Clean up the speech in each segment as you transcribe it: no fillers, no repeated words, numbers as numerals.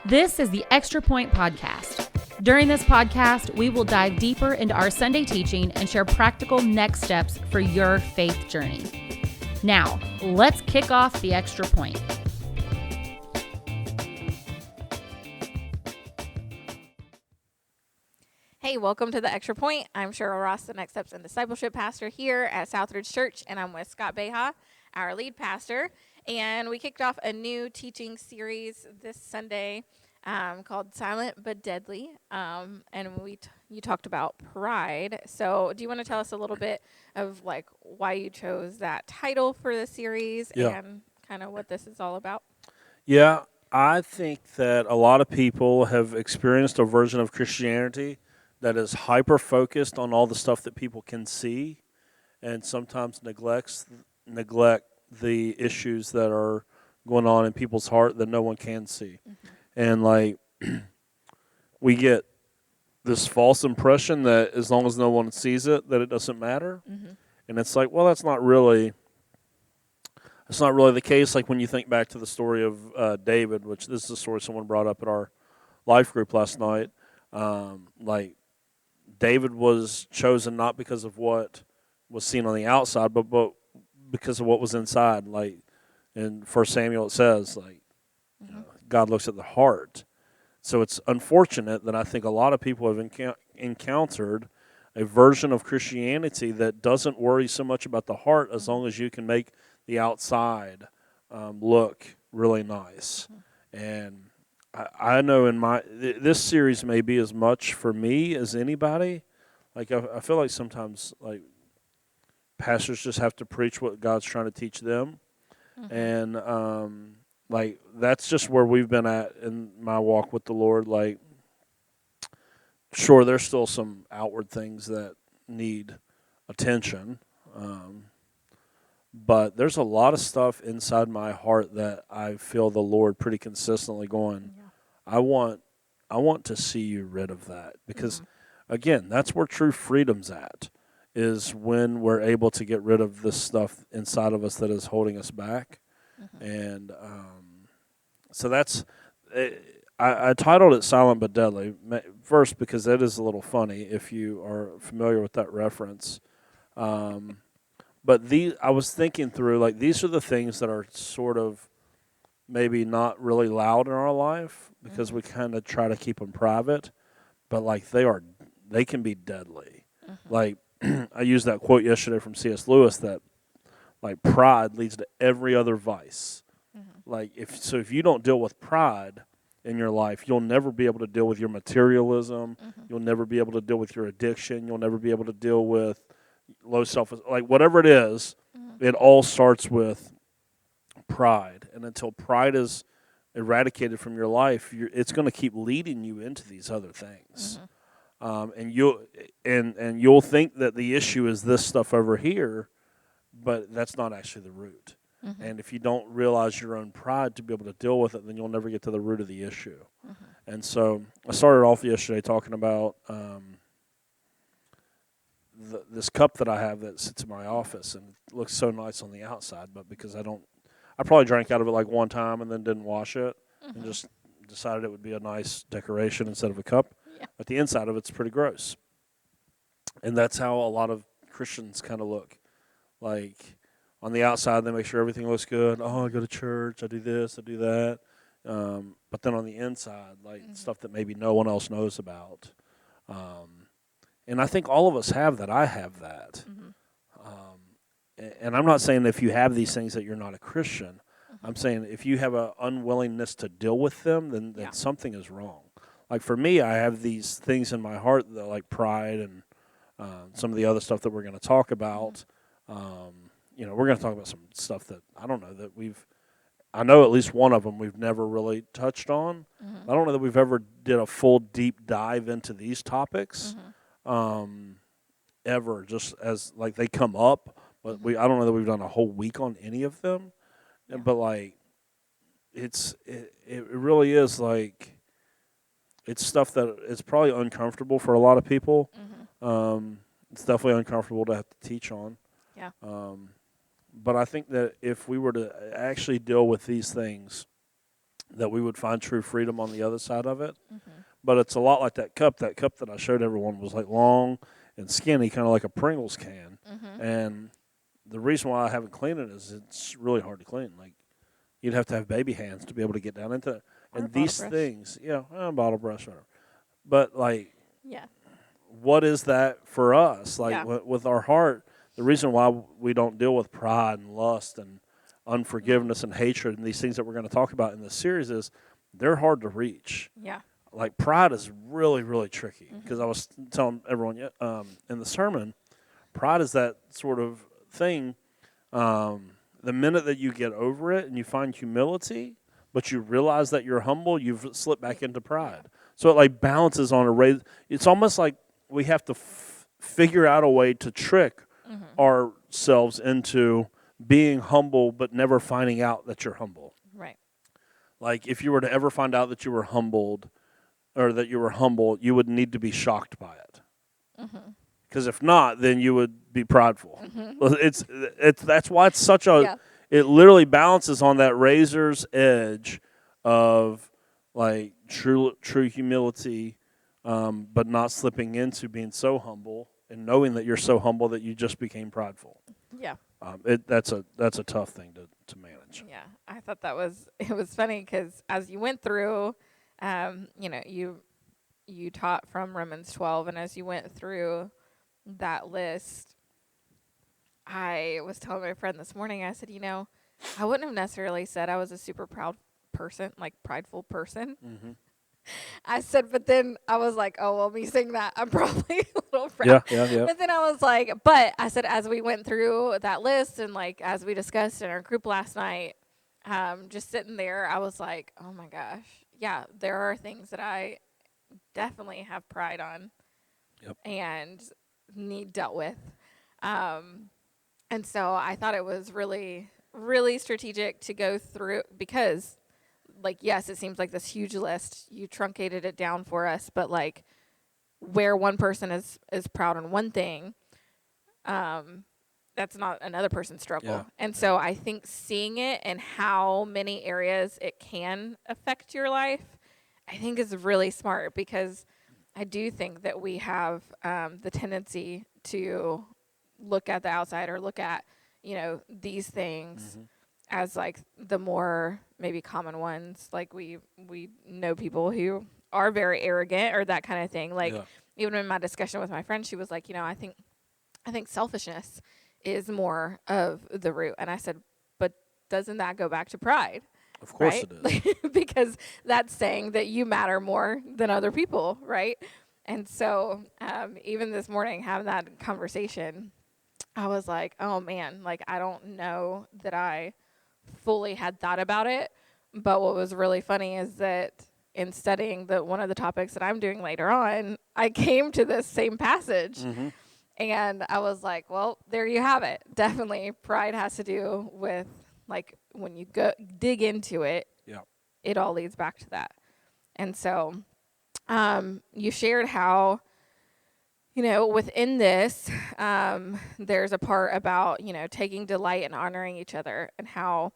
This is the Extra Point Podcast. During this podcast, we will dive deeper into our Sunday teaching and share practical next steps for your faith journey. Now, let's kick off the Extra Point. Hey, welcome to the Extra Point. I'm Cheryl Ross, the Next Steps in Discipleship pastor here at Southridge Church, and I'm with Scott Beha, our lead pastor. And we kicked off a new teaching series this Sunday called Silent but Deadly. And you talked about pride. So do you want to tell us a little bit of like why you chose that title for the series and kind of what this is all about? Yeah, I think that a lot of people have experienced a version of Christianity that is hyper-focused on all the stuff that people can see and sometimes neglect the issues that are going on in people's heart that no one can see. Mm-hmm. And, like, we get this false impression that as long as no one sees it, that it doesn't matter. Mm-hmm. And it's like, well, that's not really the case. Like, when you think back to the story of David, which this is a story someone brought up at our life group last night, like, David was chosen not because of what was seen on the outside, but because of what was inside. Like in 1 Samuel it says, like, you know, God looks at the heart. So it's unfortunate that I think a lot of people have encountered a version of Christianity that doesn't worry so much about the heart as long as you can make the outside look really nice. And I know this series may be as much for me as anybody. Like I feel like sometimes like pastors just have to preach what God's trying to teach them, and like that's just where we've been at in my walk with the Lord. Like, sure, there's still some outward things that need attention, but there's a lot of stuff inside my heart that I feel the Lord pretty consistently going, I want to see you rid of that. Because, again, that's where true freedom's at, is when we're able to get rid of this stuff inside of us that is holding us back. And so that's, I titled it Silent but Deadly, first because that is a little funny if you are familiar with that reference. But I was thinking through, like, these are the things that are sort of maybe not really loud in our life because we kind of try to keep them private, but, like, they can be deadly. Like, I used that quote yesterday from C.S. Lewis that, like, pride leads to every other vice. Like, if you don't deal with pride in your life, you'll never be able to deal with your materialism. You'll never be able to deal with your addiction. You'll never be able to deal with low self-esteem, like whatever it is, it all starts with pride. And until pride is eradicated from your life, it's going to keep leading you into these other things. And you'll think that the issue is this stuff over here, but that's not actually the root. And if you don't realize your own pride to be able to deal with it, then you'll never get to the root of the issue. And so I started off yesterday talking about this cup that I have that sits in my office, and it looks so nice on the outside, but because I probably drank out of it like one time and then didn't wash it and just decided it would be a nice decoration instead of a cup. Yeah. But the inside of it's pretty gross. And that's how a lot of Christians kind of look. Like, on the outside, they make sure everything looks good. Oh, I go to church, I do this, I do that. But then on the inside, like stuff that maybe no one else knows about. And I think all of us have that. I have that. And I'm not saying if you have these things that you're not a Christian. I'm saying if you have an unwillingness to deal with them, then something is wrong. Like for me, I have these things in my heart that like pride and some of the other stuff that we're going to talk about. You know, we're going to talk about some stuff that I don't know that I know at least one of them we've never really touched on. I don't know that we've ever did a full deep dive into these topics. Ever, just as like they come up, but I don't know that we've done a whole week on any of them. But like it really is like it's stuff that it's probably uncomfortable for a lot of people. It's definitely uncomfortable to have to teach on. But I think that if we were to actually deal with these things that we would find true freedom on the other side of it. But it's a lot like that cup. That cup that I showed everyone was like long and skinny, kind of like a Pringles can. And the reason why I haven't cleaned it is it's really hard to clean. Like, you'd have to have baby hands to be able to get down into it. And these things, bottle brush, whatever. But, like, what is that for us? Like, with our heart, the reason why we don't deal with pride and lust and unforgiveness and hatred and these things that we're going to talk about in this series is they're hard to reach. Like, pride is really, really tricky. Because I was telling everyone in the sermon, pride is that sort of thing. The minute that you get over it and you find humility, but you realize that you're humble, you've slipped back into pride. So it like balances on a raise. It's almost like we have to figure out a way to trick ourselves into being humble, but never finding out that you're humble. Right. Like, if you were to ever find out that you were humbled, or that you were humble, you would need to be shocked by it. Because if not, then you would be prideful. It's that's why it's such a. It literally balances on that razor's edge of like true humility, but not slipping into being so humble and knowing that you're so humble that you just became prideful. That's a tough thing to manage. Yeah, I thought it was funny because as you went through, you taught from Romans 12, and as you went through that list, I was telling my friend this morning, I said, I wouldn't have necessarily said I was a super proud person, like prideful person. I said, but then I was like, oh, well, me saying that, I'm probably a little proud. Yeah. But then I was like, but I said, as we went through that list and like as we discussed in our group last night, just sitting there, I was like, oh my gosh, yeah, there are things that I definitely have pride on and need dealt with. And so I thought it was really, really strategic to go through because, like, yes, it seems like this huge list. You truncated it down for us, but, like, where one person is proud on one thing, that's not another person's struggle. And so I think seeing it and how many areas it can affect your life, I think is really smart because I do think that we have the tendency to look at the outside or look at, these things as like the more maybe common ones. Like we know people who are very arrogant or that kind of thing. Like even in my discussion with my friend, she was like, I think selfishness is more of the root. And I said, but doesn't that go back to pride? Of course right? it is. Because that's saying that you matter more than other people, right? And so even this morning having that conversation, I was like, oh, man, like I don't know that I fully had thought about it. But what was really funny is that in studying one of the topics that I'm doing later on, I came to this same passage. And I was like, well, there you have it. Definitely pride has to do with, like, when you go dig into it, it all leads back to that. And so you shared how, within this, there's a part about, taking delight and honoring each other and how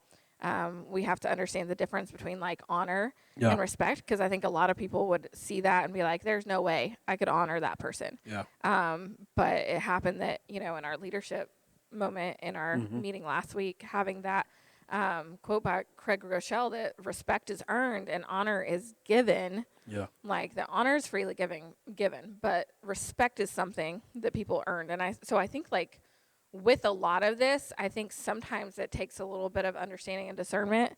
we have to understand the difference between, like, honor and respect, because I think a lot of people would see that and be like, there's no way I could honor that person. But it happened that, in our leadership moment in our meeting last week, having that quote by Craig Rochelle that respect is earned and honor is given. Like the honor is freely given, but respect is something that people earned. And I think like with a lot of this, I think sometimes it takes a little bit of understanding and discernment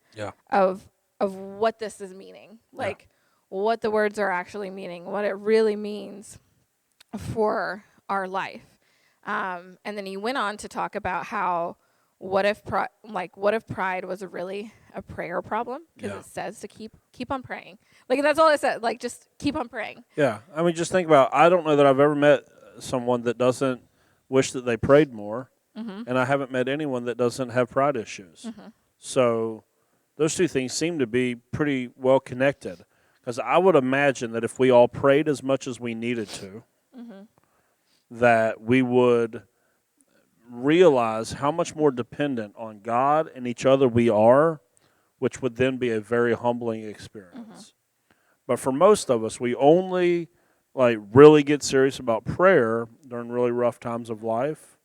of what this is meaning, like what the words are actually meaning, what it really means for our life. And then he went on to talk about how what if pride was really a prayer problem? Because it says to keep on praying. Like, that's all it said. Like, just keep on praying. Yeah. I mean, just think about, I don't know that I've ever met someone that doesn't wish that they prayed more. And I haven't met anyone that doesn't have pride issues. So those two things seem to be pretty well connected. Because I would imagine that if we all prayed as much as we needed to, that we would realize how much more dependent on God and each other we are which would then be a very humbling experience. But for most of us, we only like really get serious about prayer during really rough times of life.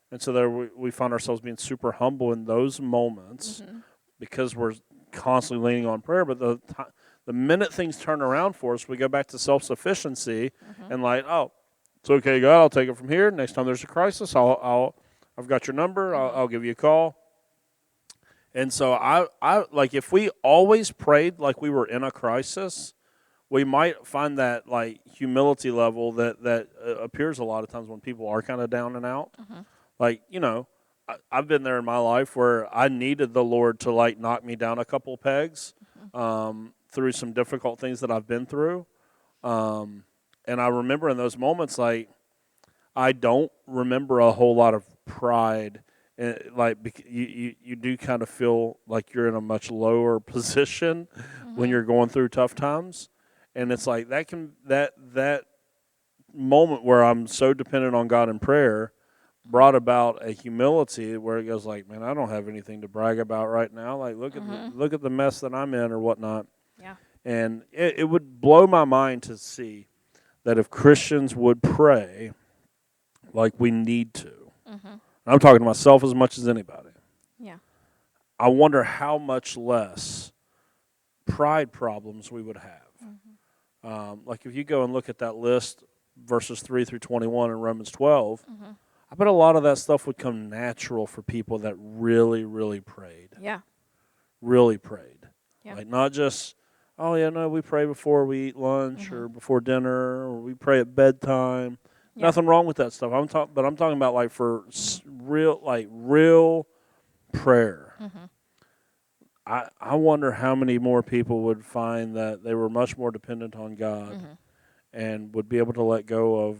And so there we find ourselves being super humble in those moments because we're constantly leaning on prayer. But the minute things turn around for us, we go back to self-sufficiency and like, oh, it's okay, God, I'll take it from here. Next time there's a crisis, I've got your number. I'll give you a call. And so I like if we always prayed like we were in a crisis, we might find that like humility level that appears a lot of times when people are kind of down and out. Like, you know, I've been there in my life where I needed the Lord to like knock me down a couple pegs through some difficult things that I've been through. And I remember in those moments, like, I don't remember a whole lot of pride. Like you do kind of feel like you're in a much lower position when you're going through tough times, and it's like that moment where I'm so dependent on God in prayer brought about a humility where it goes like, man, I don't have anything to brag about right now. Like look at the mess that I'm in or whatnot. Yeah. And it would blow my mind to see that if Christians would pray like we need to. I'm talking to myself as much as anybody. Yeah. I wonder how much less pride problems we would have. Like if you go and look at that list, verses 3 through 21 in Romans 12, I bet a lot of that stuff would come natural for people that really, really prayed. Yeah. Really prayed. Yeah. Like not just, oh, yeah, no, we pray before we eat lunch or before dinner or we pray at bedtime. Yeah. Nothing wrong with that stuff. But I'm talking about like for real prayer. I wonder how many more people would find that they were much more dependent on God and would be able to let go of,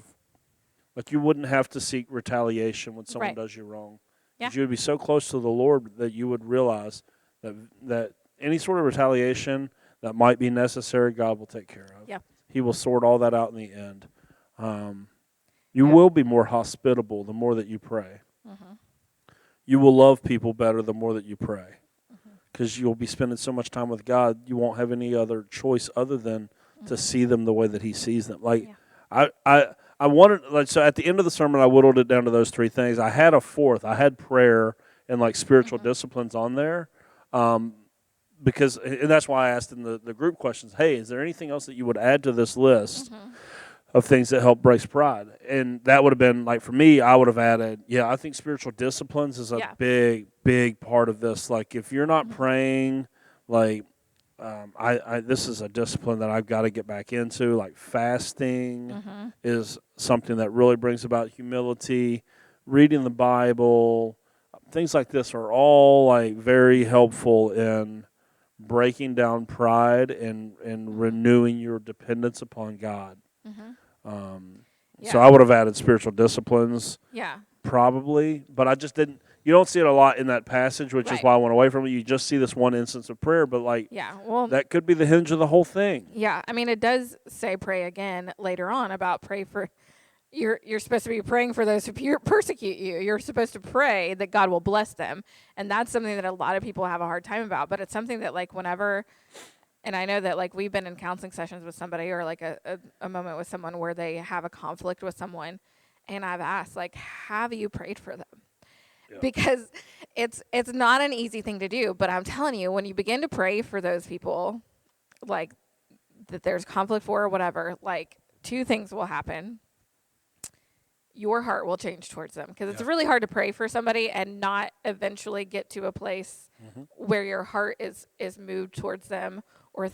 like you wouldn't have to seek retaliation when someone does you wrong. Because you would be so close to the Lord that you would realize that any sort of retaliation that might be necessary, God will take care of. Yeah. He will sort all that out in the end. You will be more hospitable the more that you pray. You will love people better the more that you pray. Because you'll be spending so much time with God, you won't have any other choice other than to see them the way that He sees them. Like, I wanted, like, so at the end of the sermon, I whittled it down to those three things. I had a fourth. I had prayer and, like, spiritual disciplines on there. Because, and that's why I asked in the group questions, hey, is there anything else that you would add to this list of things that help break pride? And that would have been, like, for me, I would have added, I think spiritual disciplines is a big part of this. Like, if you're not praying, like, this is a discipline that I've got to get back into. Like, fasting is something that really brings about humility. Reading the Bible, things like this are all, like, very helpful in breaking down pride and renewing your dependence upon God. So I would have added spiritual disciplines. Yeah. Probably, but I just didn't. You don't see it a lot in that passage, which is why I went away from it. You just see this one instance of prayer, but like, that could be the hinge of the whole thing. Yeah, I mean, it does say pray again later on about pray for. You're supposed to be praying for those who persecute you. You're supposed to pray that God will bless them, and that's something that a lot of people have a hard time about. But it's something that, like, whenever, and I know that, like, we've been in counseling sessions with somebody or like a moment with someone where they have a conflict with someone, and I've asked, like, have you prayed for them? Yeah. Because it's not an easy thing to do. But I'm telling you, when you begin to pray for those people, like, that there's conflict for or whatever, like, two things will happen. Your heart will change towards them, because it's really hard to pray for somebody and not eventually get to a place where your heart is moved towards them or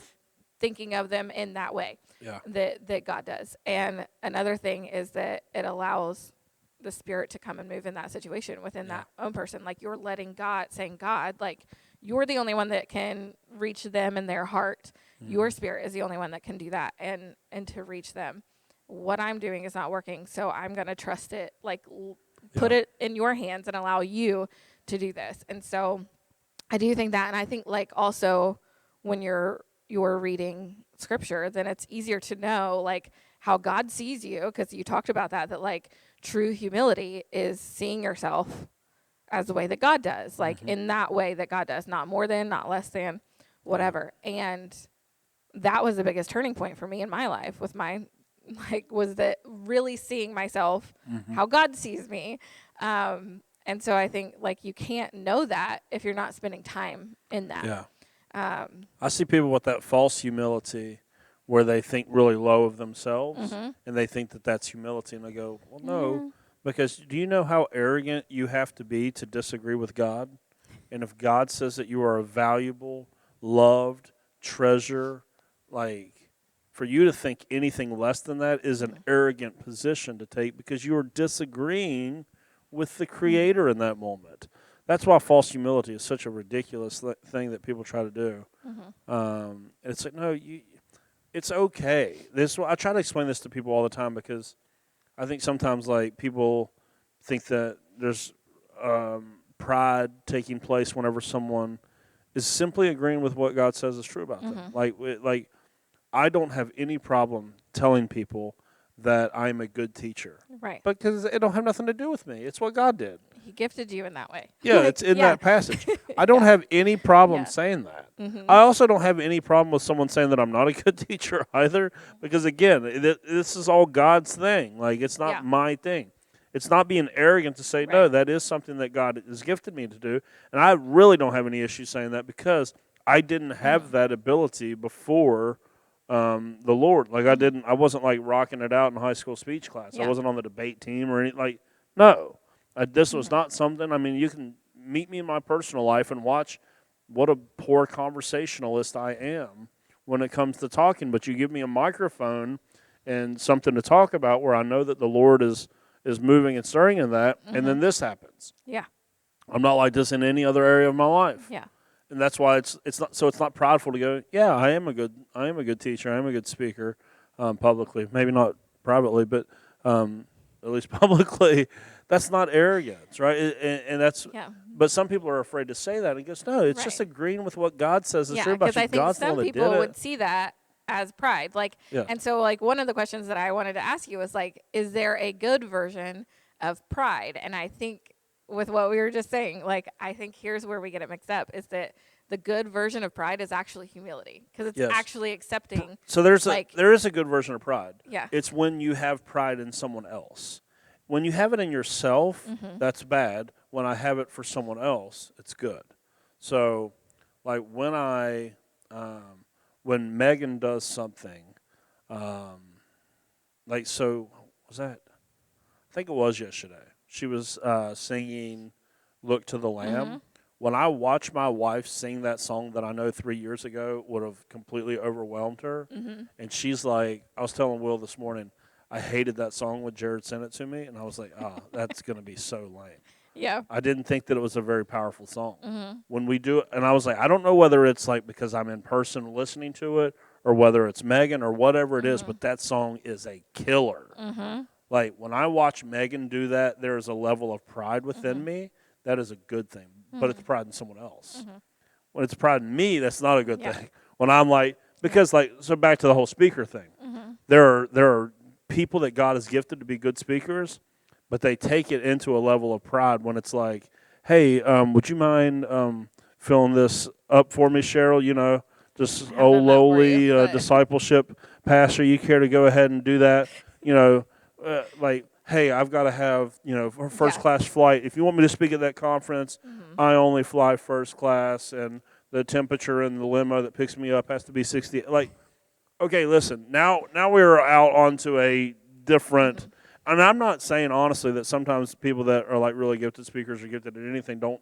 thinking of them in that way that God does. And another thing is that it allows the Spirit to come and move in that situation within that own person. Like, you're letting God, saying, God, like, you're the only one that can reach them in their heart. Your Spirit is the only one that can do that and to reach them. What I'm doing is not working, so I'm going to trust it, like, put it in your hands and allow you to do this. And so I do think that, and I think, like, also when you're reading Scripture, then it's easier to know, like, how God sees you, because you talked about that, like, true humility is seeing yourself as the way that God does, like in that way that God does, not more than, not less than, whatever. And that was the biggest turning point for me in my life with my, like, was that really seeing myself how God sees me. And so I think, like, you can't know that if you're not spending time in that. Yeah. I see people with that false humility where they think really low of themselves and they think that that's humility. And I go, well, no, because do you know how arrogant you have to be to disagree with God? And if God says that you are a valuable, loved treasure, like, for you to think anything less than that is an arrogant position to take because you are disagreeing with the Creator in that moment. That's why false humility is such a ridiculous thing that people try to do. It's like, no, it's okay. I try to explain this to people all the time because I think sometimes, like, people think that there's pride taking place whenever someone is simply agreeing with what God says is true about them. Like I don't have any problem telling people that I'm a good teacher. Right. Because it don't have nothing to do with me. It's what God did. He gifted you in that way. Yeah, it's in that passage. I don't have any problem saying that. I also don't have any problem with someone saying that I'm not a good teacher either, because, again, this is all God's thing. Like, it's not my thing. It's not being arrogant to say, no, that is something that God has gifted me to do. And I really don't have any issue saying that because I didn't have that ability before the Lord. Like, I wasn't, like, rocking it out in high school speech class. I wasn't on the debate team or anything. Like, no. This was not something, I mean, you can meet me in my personal life and watch what a poor conversationalist I am when it comes to talking. But you give me a microphone and something to talk about where I know that the Lord is moving and stirring in that, and then this happens. Yeah. I'm not like this in any other area of my life. Yeah. And that's why it's not prideful to go, yeah, I am a good teacher, I am a good speaker, publicly. Maybe not privately, but at least publicly. That's not arrogance, right? And that's. But some people are afraid to say that. And he goes, no, it's just agreeing with what God says is true about you. Yeah, because I think some people would see that as pride. Like, and so, like, one of the questions that I wanted to ask you was, like, is there a good version of pride? And I think with what we were just saying, like, I think here's where we get it mixed up, is that the good version of pride is actually humility, because it's actually accepting. So there is a good version of pride. Yeah. It's when you have pride in someone else. When you have it in yourself, that's bad. When I have it for someone else, it's good. So, like, when Megan does something, like, so, was that? I think it was yesterday. She was singing "Look to the Lamb." When I watch my wife sing that song that I know 3 years ago would have completely overwhelmed her, and she's like, I was telling Will this morning, I hated that song when Jared sent it to me, and I was like, that's going to be so lame. Yeah. I didn't think that it was a very powerful song. When we do it, and I was like, I don't know whether it's like because I'm in person listening to it or whether it's Megan or whatever it is, but that song is a killer. Like, when I watch Megan do that, there is a level of pride within me. That is a good thing, but it's pride in someone else. When it's pride in me, that's not a good thing. When I'm like, because, like, so back to the whole speaker thing. There are people that God has gifted to be good speakers, but they take it into a level of pride when it's like, hey, would you mind filling this up for me, Cheryl? You know, just old lowly discipleship pastor. You care to go ahead and do that? You know, like, hey, I've got to have, you know, first class flight. If you want me to speak at that conference, I only fly first class, and the temperature in the limo that picks me up has to be 60. Like, okay, listen, now we're out onto a different, and I'm not saying, honestly, that sometimes people that are, like, really gifted speakers or gifted at anything don't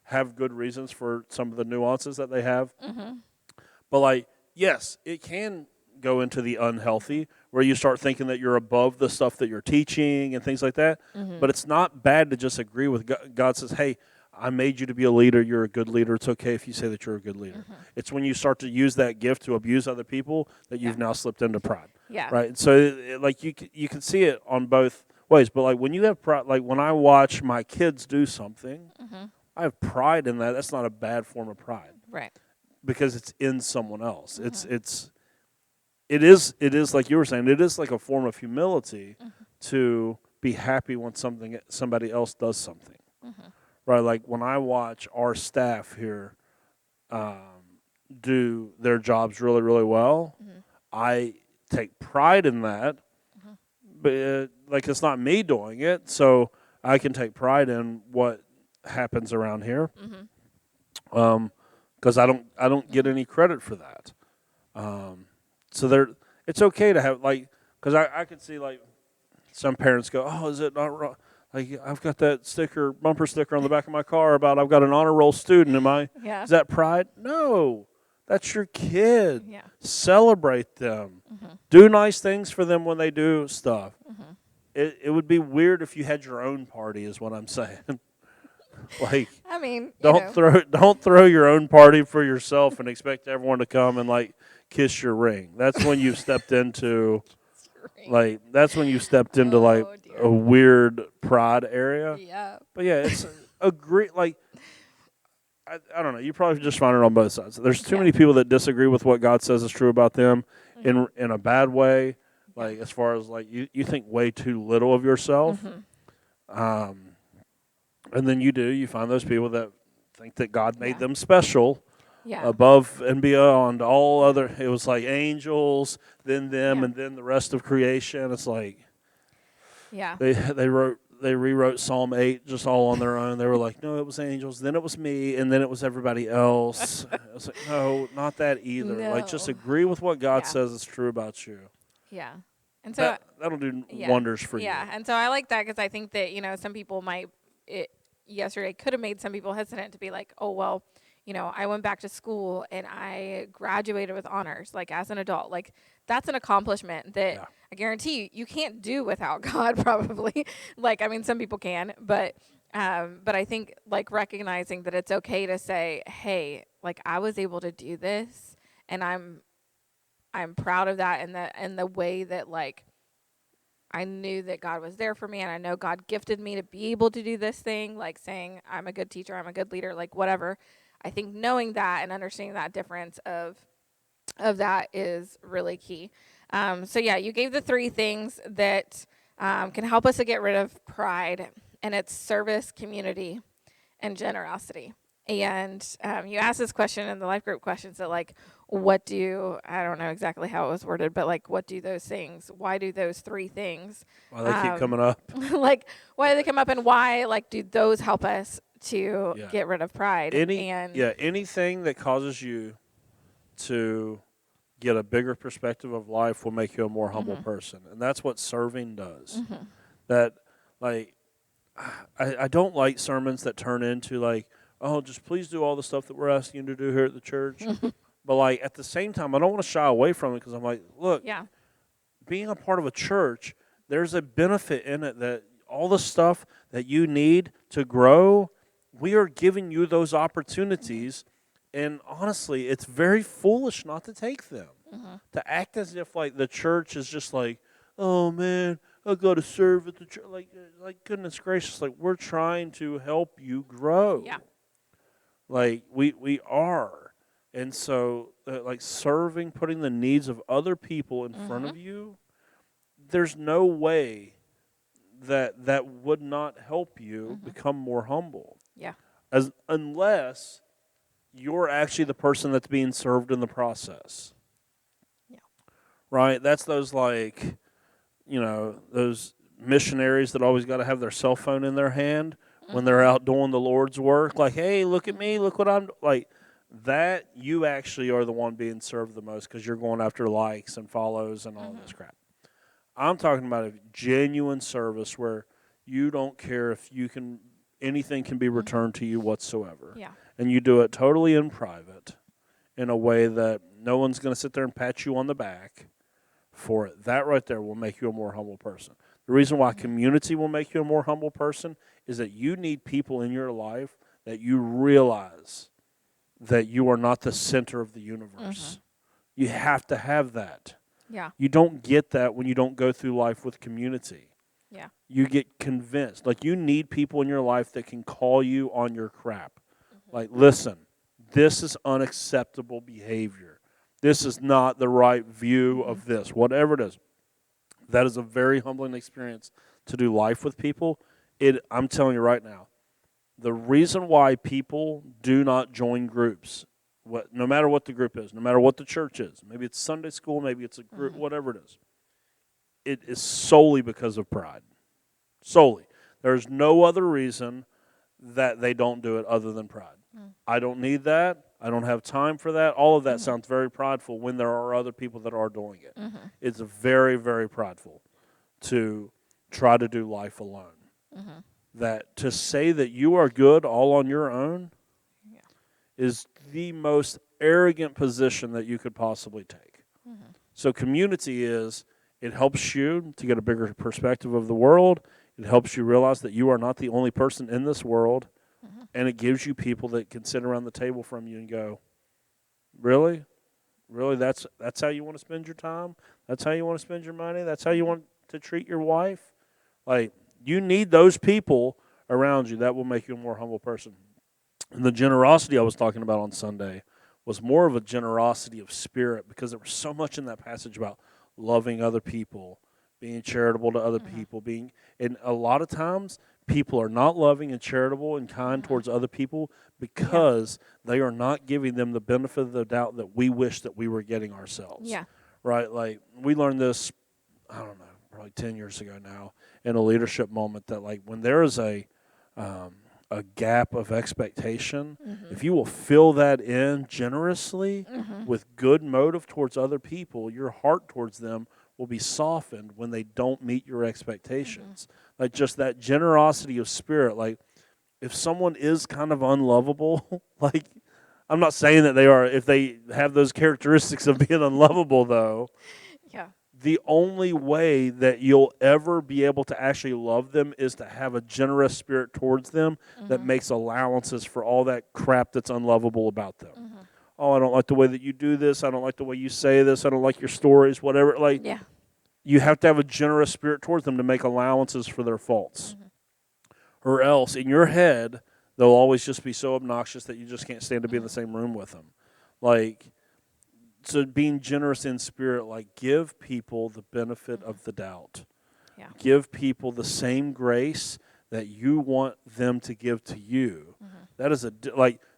have good reasons for some of the nuances that they have. But, like, yes, it can go into the unhealthy where you start thinking that you're above the stuff that you're teaching and things like that. But it's not bad to just agree with God. God says, hey, I made you to be a leader. You're a good leader. It's okay if you say that you're a good leader. It's when you start to use that gift to abuse other people that you've now slipped into pride. Yeah. Right? So, like, you can see it on both ways. But, like, when you have pride, like, when I watch my kids do something, I have pride in that. That's not a bad form of pride. Right. Because it's in someone else. It is like you were saying, it is like a form of humility to be happy when somebody else does something. right? Like when I watch our staff here do their jobs really, really well, I take pride in that. But like it's not me doing it, so I can take pride in what happens around here. Because I don't get any credit for that. So it's okay to have like, because I could see like some parents go, oh, is it not wrong? Like I've got that bumper sticker on the back of my car about I've got an honor roll student. Is that pride? No, that's your kid. Yeah. Celebrate them. Do nice things for them when they do stuff. It would be weird if you had your own party, is what I'm saying. Like, I mean, don't throw your own party for yourself and expect everyone to come and like kiss your ring. That's when you've stepped into like a weird pride area. Yeah. But yeah, it's a great like I don't know. You probably just find it on both sides. There's too many people that disagree with what God says is true about them in a bad way. Like as far as like you think way too little of yourself. And then you find those people that think that God made them special above and beyond all other. It was like angels, then them, and then the rest of creation. It's like they rewrote Psalm 8 just all on their own. They were like, no, it was angels, then it was me, and then it was everybody else. I was like, no, not that either. No. Like just agree with what God says is true about you. Yeah. And so that'll do wonders for you. Yeah, and so I like that because I think that, some people yesterday could have made some people hesitant to be like, oh, well, I went back to school and I graduated with honors, like as an adult. Like that's an accomplishment that I guarantee you can't do without God probably. Like, I mean, some people can, but I think like recognizing that it's okay to say, hey, like I was able to do this and I'm proud of that and the way that like I knew that God was there for me and I know God gifted me to be able to do this thing, like saying I'm a good teacher, I'm a good leader, like whatever. I think knowing that and understanding that difference of that is really key. So yeah, you gave the 3 things that can help us to get rid of pride, and it's service, community, and generosity. And you asked this question in the life group questions that like, I don't know exactly how it was worded, but like, what do those things, why do those 3 things? Why they keep coming up. Like, why do they come up and why, like, do those help us to get rid of pride? Anything that causes you to get a bigger perspective of life will make you a more humble person. And that's what serving does. That, like, I don't like sermons that turn into like, oh, just please do all the stuff that we're asking you to do here at the church. But, like, at the same time, I don't want to shy away from it because I'm like, look, being a part of a church, there's a benefit in it that all the stuff that you need to grow, we are giving you those opportunities. And honestly, it's very foolish not to take them. To act as if, like, the church is just like, oh, man, I got to serve at the church. Like, goodness gracious, like, we're trying to help you grow. Yeah. Like, we are. And so, like, serving, putting the needs of other people in front of you, there's no way that would not help you become more humble. Yeah. Unless you're actually the person that's being served in the process. Yeah. Right? That's those, like, those missionaries that always got to have their cell phone in their hand when they're out doing the Lord's work. Like, hey, look at me, look what I'm like. That you actually are the one being served the most because you're going after likes and follows and all this crap. I'm talking about a genuine service where you don't care if anything can be returned to you whatsoever. Yeah. And you do it totally in private in a way that no one's going to sit there and pat you on the back for it. That right there will make you a more humble person. The reason why community will make you a more humble person is that you need people in your life that you realize that you are not the center of the universe. You have to have that. Yeah. You don't get that when you don't go through life with community. Yeah. You get convinced. Like, you need people in your life that can call you on your crap. Like, listen, this is unacceptable behavior. This is not the right view of this, whatever it is. That is a very humbling experience to do life with people. I'm telling you right now, the reason why people do not join groups, no matter what the group is, no matter what the church is, maybe it's Sunday school, maybe it's a group, whatever it is solely because of pride. Solely. There's no other reason that they don't do it other than pride. I don't need that. I don't have time for that. All of that sounds very prideful when there are other people that are doing it. It's very, very prideful to try to do life alone. That to say that you are good all on your own is the most arrogant position that you could possibly take. So community it helps you to get a bigger perspective of the world. It helps you realize that you are not the only person in this world. And it gives you people that can sit around the table from you and go, really? Really, that's how you want to spend your time? That's how you want to spend your money? That's how you want to treat your wife? Like, you need those people around you. That will make you a more humble person. And the generosity I was talking about on Sunday was more of a generosity of spirit, because there was so much in that passage about loving other people, being charitable to other people, and a lot of times people are not loving and charitable and kind towards other people because they are not giving them the benefit of the doubt that we wish that we were getting ourselves. Yeah. Right? Like, we learned this, I don't know, probably 10 years ago now, in a leadership moment, that like when there is a gap of expectation, if you will fill that in generously with good motive towards other people, your heart towards them will be softened when they don't meet your expectations. Like, just that generosity of spirit. Like, if someone is kind of unlovable, like, I'm not saying that they are, if they have those characteristics of being unlovable, though. Yeah. The only way that you'll ever be able to actually love them is to have a generous spirit towards them that makes allowances for all that crap that's unlovable about them. Oh, I don't like the way that you do this. I don't like the way you say this. I don't like your stories, whatever. Like, you have to have a generous spirit towards them to make allowances for their faults. Or else, in your head, they'll always just be so obnoxious that you just can't stand to be in the same room with them. Like, so being generous in spirit, like, give people the benefit of the doubt. Yeah. Give people the same grace that you want them to give to you. That is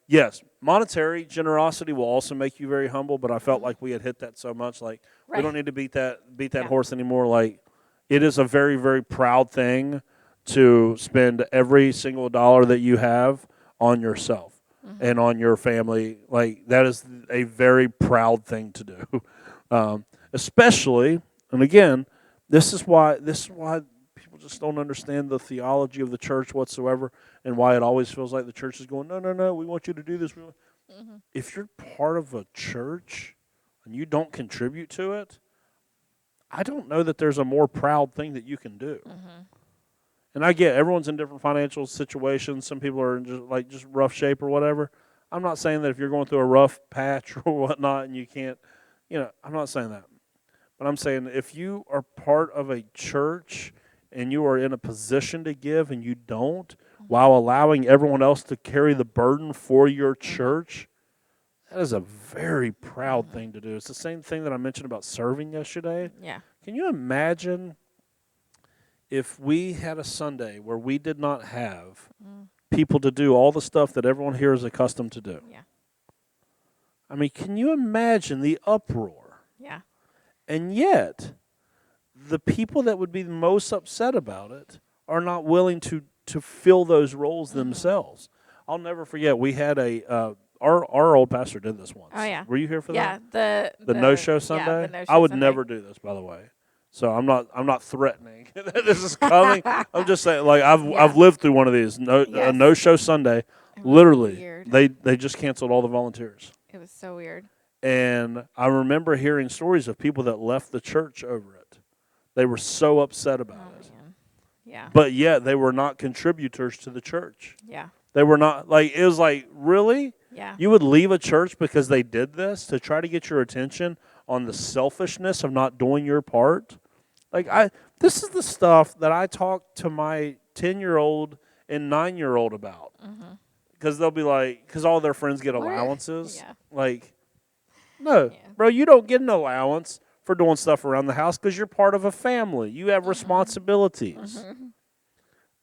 yes, monetary generosity will also make you very humble, but I felt like we had hit that so much. Like, we don't need to beat that horse anymore. Like, it is a very, very proud thing to spend every single dollar that you have on yourself and on your family. Like, that is a very proud thing to do. Especially, and again, this is why people just don't understand the theology of the church whatsoever, and why it always feels like the church is going, no, we want you to do this. If you're part of a church and you don't contribute to it, I don't know that there's a more proud thing that you can do. And I get everyone's in different financial situations. Some people are in just rough shape or whatever. I'm not saying that if you're going through a rough patch or whatnot and you can't, I'm not saying that. But I'm saying if you are part of a church and you are in a position to give and you don't, while allowing everyone else to carry the burden for your church, that is a very proud thing to do. It's the same thing that I mentioned about serving yesterday. Yeah. Can you imagine if we had a Sunday where we did not have people to do all the stuff that everyone here is accustomed to do? Yeah. I mean, can you imagine the uproar? Yeah. And yet, the people that would be the most upset about it are not willing to fill those roles themselves. I'll never forget, we had our old pastor did this once. Oh, yeah. Were you here for that? Yeah, the no-show Sunday? Yeah, the no-show I would Sunday. never do this, by the way. So I'm not threatening that this is coming. I'm just saying, like, I've lived through one of these a no-show Sunday. Literally, weird. they just canceled all the volunteers. It was so weird. And I remember hearing stories of people that left the church over it. They were so upset about it. Man. Yeah. But yet they were not contributors to the church. Yeah. They were not, like, it was like, really? Yeah. You would leave a church because they did this to try to get your attention on the selfishness of not doing your part? Like, this is the stuff that I talk to my 10-year-old and 9-year-old about. Because they'll be like, because all their friends get allowances. Yeah. Like, no, bro, you don't get an allowance for doing stuff around the house because you're part of a family. You have responsibilities.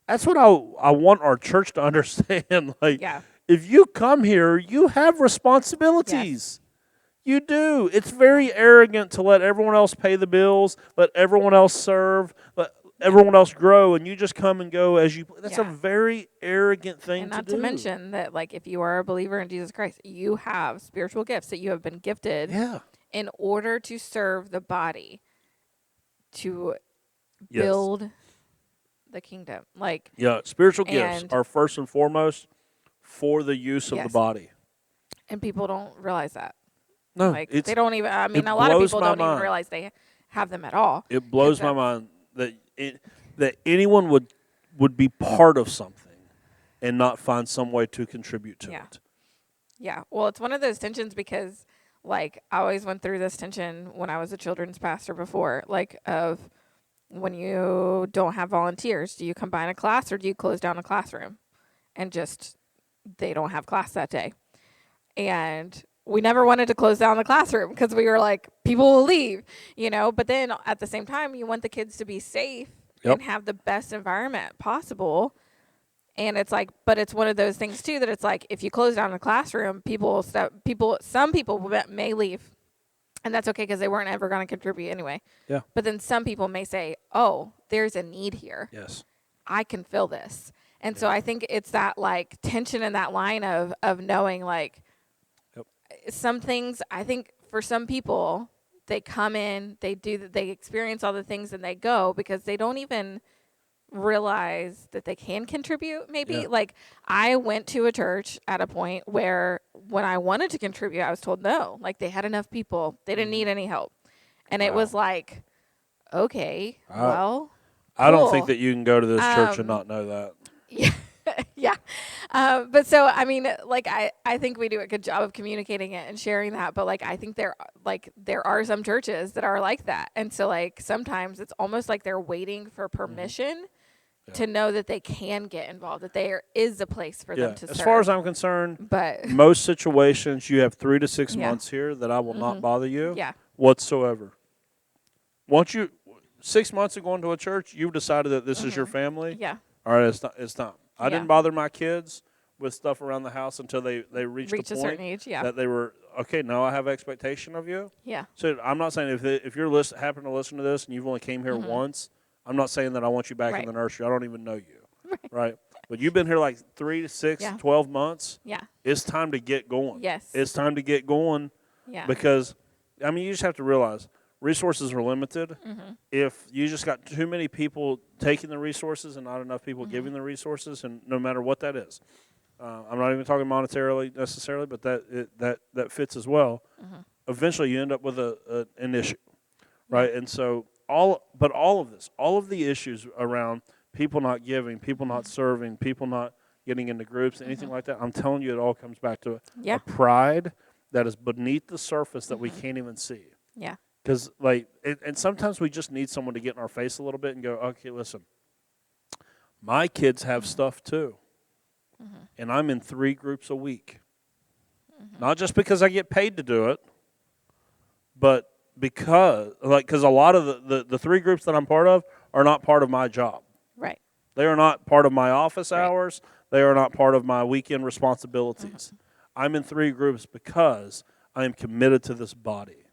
That's what I want our church to understand. Like, Yeah. if you come here, you have responsibilities. You do. It's very arrogant to let everyone else pay the bills, let everyone else serve, let everyone else grow, and you just come and go as you. That's a very arrogant thing and to not do. to mention that, like, if you are a believer in Jesus Christ, you have spiritual gifts that you have been gifted Yeah. in order to serve the body, to Yes. build the kingdom. Like, Yeah, spiritual gifts and are first and foremost for the use of the body. and people don't realize that. No, Like, they don't even. I mean, it a lot of blows people my don't even mind. realize they have them at all. It blows my mind that anyone would be part of something and not find some way to contribute to it. Yeah. Well, it's one of those tensions because, like, I always went through this tension when I was a children's pastor before, like, of when you don't have volunteers, do you combine a class or do you close down a classroom and just they don't have class that day? And we never wanted to close down the classroom because we were like, people will leave, But then at the same time, you want the kids to be safe and have the best environment possible. And it's like, but it's one of those things too that it's like, if you close down the classroom, some people may leave, and that's okay because they weren't ever going to contribute anyway. Yeah. But then some people may say, "Oh, there's a need here. Yes. I can fill this." And so I think it's that like tension in that line of knowing like some things. I think for some people, they come in, they experience all the things, and they go because they don't even realize that they can contribute. Maybe like I went to a church at a point where when I wanted to contribute, I was told no. Like they had enough people, they didn't need any help, and it was like, okay, well, I don't think that you can go to this church and not know that. Yeah. But so, I mean, like, I think we do a good job of communicating it and sharing that. But, like, I think there are some churches that are like that. And so, like, sometimes it's almost like they're waiting for permission to know that they can get involved, that there is a place for them to serve. As far as I'm concerned, but most situations you have 3 to 6 months here that I will not bother you whatsoever. Once you 6 months of going to a church, you've decided that this is your family. Yeah. All right, it's time. I didn't bother my kids with stuff around the house until they reached a certain age, that they were, okay, now I have expectation of you. Yeah. So I'm not saying if you're happen to listen to this and you've only came here once, I'm not saying that I want you back in the nursery. I don't even know you. Right? But you've been here like 3 to 6, 12 months. Yeah. It's time to get going. Yes. It's time to get going. Yeah. Because, I mean, you just have to realize resources are limited. If you just got too many people taking the resources and not enough people giving the resources, and no matter what that is, I'm not even talking monetarily necessarily, but that fits as well. Eventually, you end up with an issue, right? And so all of the issues around people not giving, people not serving, people not getting into groups, anything like that, I'm telling you, it all comes back to a pride that is beneath the surface that we can't even see. Yeah. Because, like, and sometimes we just need someone to get in our face a little bit and go, okay, listen, my kids have stuff too. And I'm in 3 groups a week. Not just because I get paid to do it, but because a lot of the 3 groups that I'm part of are not part of my job. Right. They are not part of my office hours. They are not part of my weekend responsibilities. I'm in 3 groups because I am committed to this body.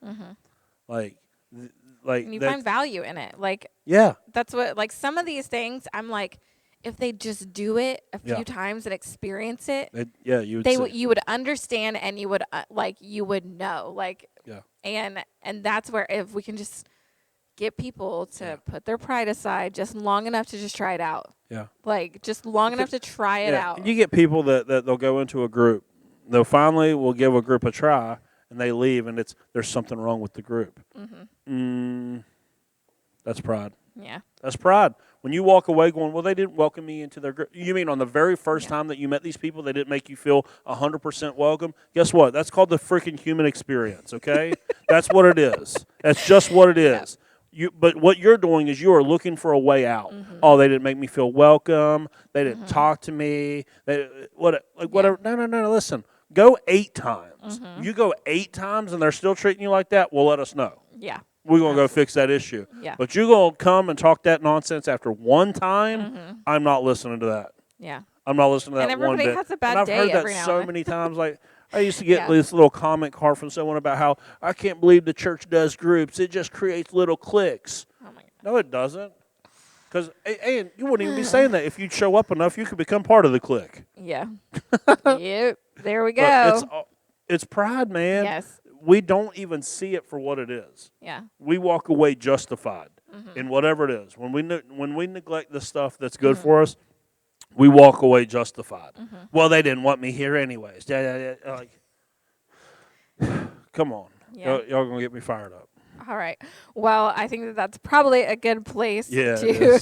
Like, and you find value in it. Like, that's what, like, some of these things, I'm like, if they just do it a few times and experience it, you would understand, and you would you would know, like, and that's where if we can just get people to put their pride aside just long enough to just try it out, like just long enough to try it out. And you get people that they'll go into a group, will give a group a try. And they leave, and there's something wrong with the group. That's pride. Yeah. That's pride. When you walk away going, well, they didn't welcome me into their group. You mean on the very first time that you met these people, they didn't make you feel 100% welcome? Guess what? That's called the freaking human experience, okay? That's what it is. That's just what it is. But what you're doing is you are looking for a way out. Oh, they didn't make me feel welcome. They didn't talk to me. Whatever. No, listen. Go 8 times. You go 8 times and they're still treating you like that, well, let us know. Yeah. We're going to go fix that issue. Yeah. But you're going to come and talk that nonsense after one time, I'm not listening to that. Yeah. I'm not listening to that And one bit. everybody has a bad and I've day heard that every now so and then. many times. Like, I used to get this little comment card from someone about how I can't believe the church does groups. It just creates little cliques. Oh my God. No, it doesn't. Because, and you wouldn't even be saying that. If you'd show up enough, you could become part of the clique. Yeah. Yep. There we go. But it's pride, man. Yes. We don't even see it for what it is. Yeah. We walk away justified in whatever it is. When we neglect the stuff that's good for us, we walk away justified. Well, they didn't want me here anyways. Like, come on. Yeah. Y'all going to get me fired up. All right. Well, I think that's probably a good place to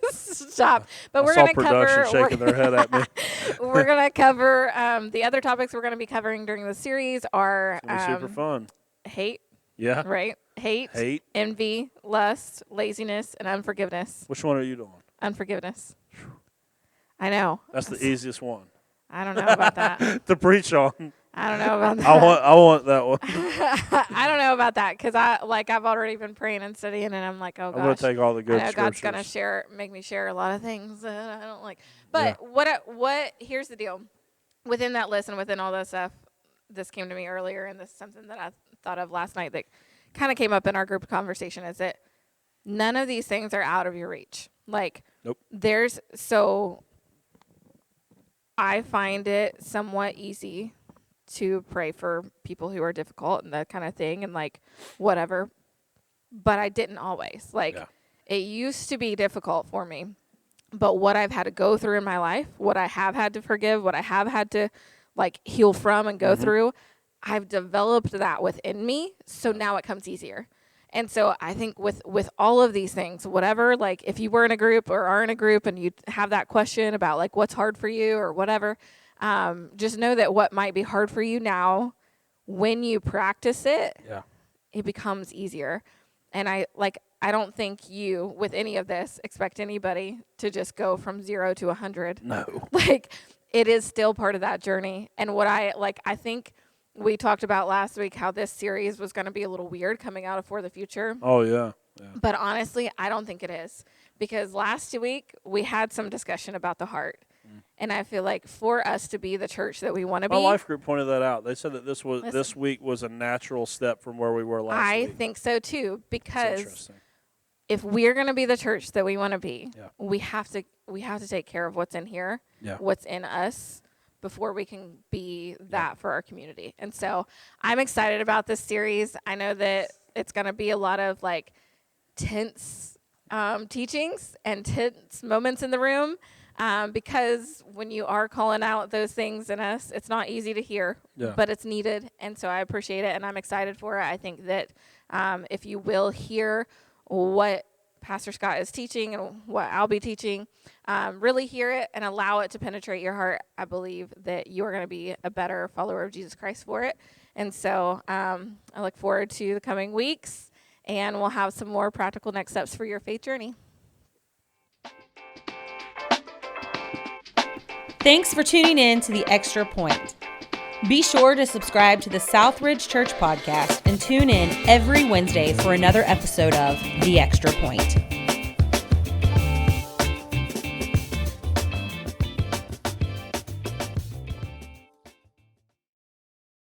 stop. But we're going to cover. Shaking their head at me. We're going to cover the other topics we're going to be covering during the series are super fun. Hate. Yeah. Right. Hate. Envy, lust, laziness, and unforgiveness. Which one are you doing? Unforgiveness. I know. That's the easiest one. I don't know about that. To preach on. I don't know about that. I want that one. I don't know about that because I've already been praying and studying, and I'm like, oh gosh, I'm gonna take all the good I know scriptures. God's gonna make me share a lot of things that I don't like. But what? Here's the deal. Within that list and within all that stuff, this came to me earlier, and this is something that I thought of last night that kind of came up in our group conversation. Is that none of these things are out of your reach. Like, nope. I find it somewhat easy to pray for people who are difficult and that kind of thing and like whatever. But I didn't always. It used to be difficult for me. But what I've had to go through in my life, what I have had to forgive, what I have had to like heal from and go through, I've developed that within me. So now it comes easier. And so I think with all of these things, whatever, like if you were in a group or are in a group and you have that question about like what's hard for you or whatever, just know that what might be hard for you now, when you practice it, it becomes easier. And I don't think you, with any of this, expect anybody to just go from 0 to 100. No. Like, it is still part of that journey. And what I think we talked about last week how this series was going to be a little weird coming out of For the Future. Oh, yeah. But honestly, I don't think it is. Because last week, we had some discussion about the heart. And I feel like for us to be the church that we want to be. My life group pointed that out. They said that this week was a natural step from where we were last week. I think so too, because if we're going to be the church that we want to be, we have to take care of what's in here, what's in us, before we can be that for our community. And so I'm excited about this series. I know that it's going to be a lot of like tense teachings and tense moments in the room. Because when you are calling out those things in us, it's not easy to hear, but it's needed. And so I appreciate it, and I'm excited for it. I think that if you will hear what Pastor Scott is teaching and what I'll be teaching, really hear it and allow it to penetrate your heart, I believe that you're going to be a better follower of Jesus Christ for it. And so I look forward to the coming weeks, and we'll have some more practical next steps for your faith journey. Thanks for tuning in to The Extra Point. Be sure to subscribe to the Southridge Church podcast and tune in every Wednesday for another episode of The Extra Point.